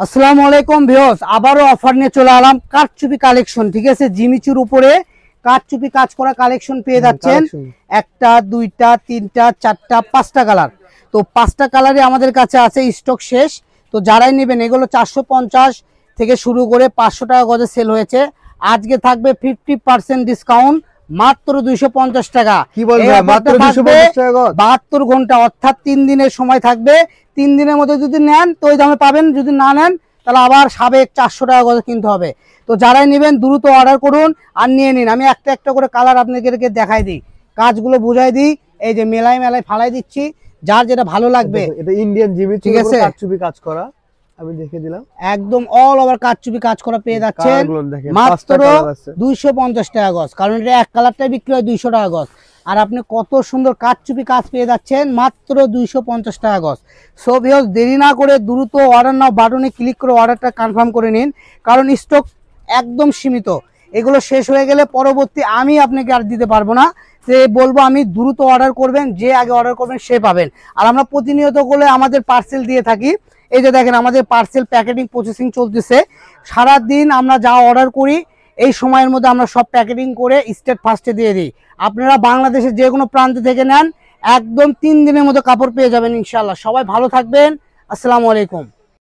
আসসালামু আলাইকুম ভিউয়ার্স, আবারও অফার নিয়ে চলে এলাম কারচুপি কালেকশন। ঠিক আছে, জিমিচুর উপরে কারচুপি কাজ করা কালেকশন পেয়ে যাচ্ছেন। একটা, দুইটা, তিনটা, চারটা, পাঁচটা কালার। তো পাঁচটা কালারই আমাদের কাছে আছে, স্টক শেষ। তো যারাই নেবেন, এগুলো 450 থেকে শুরু করে 500 টাকা গজে সেল হয়েছে। আজকে থাকবে 50% ডিসকাউন্ট, মাত্র 250 টাকা। কি বলবেন? মাত্র 250 টাকা? 72 ঘন্টা অর্থাৎ 3 দিনের সময় থাকবে। 3 দিনের মধ্যে যদি নেন তো ওই দামে পাবেন, যদি না নেন তাহলে আবার সাবেক 400 টাকা করে কিনতে হবে। তো যারাই নেবেন দ্রুত অর্ডার করুন আর নিয়ে নিন। আমি একটা একটা করে কালার আপনাদেরকে দেখাই দিই, কাজগুলো বুঝাই দিই। এই যে মেলায় মেলায় ফালাই দিচ্ছি, যার যেটা ভালো লাগবে। এটা ইন্ডিয়ান জিমি, ঠিক আছে, কারচুপি কাজ করা। আমি দেখে দিলাম, একদম অল ওভার কারচুপি কাজ করা পেয়ে যাচ্ছেন মাত্র 250 টাকা গজ। কারণ এটা এক কালারটাই বিক্রি হয় 200 টাকা গজ। আর আপনি কত সুন্দর কারচুপি কাজ পেয়ে যাচ্ছেন মাত্র 250 টাকা গজ। সো ভিউয়ার্স, দেরি না করে দ্রুত অর্ডার নাও বাটনে ক্লিক করে অর্ডারটা কনফার্ম করে নিন, কারণ স্টক একদম সীমিত। এগুলো শেষ হয়ে গেলে পরবর্তী আমি আপনাকে আর দিতে পারবো না। যে বলবো আমি দ্রুত অর্ডার করবেন, যে আগে অর্ডার করবেন সে পাবেন। আর আমরা প্রতিনিয়ত করে আমাদের পার্সেল দিয়ে থাকি। এই যে দেখেন, আমাদের পার্সেল প্যাকেটিং প্রসেসিং চলতেছে। সারাদিন আমরা যা অর্ডার করি এই সময়ের মধ্যে আমরা সব প্যাকেটিং করে স্টেট ফার্স্টে দিয়ে দিই। আপনারা বাংলাদেশের যে কোনো প্রান্ত থেকে নেন, একদম 3 দিনের মধ্যে কাপড় পেয়ে যাবেন ইনশাআল্লাহ। সবাই ভালো থাকবেন, আসসালামু আলাইকুম।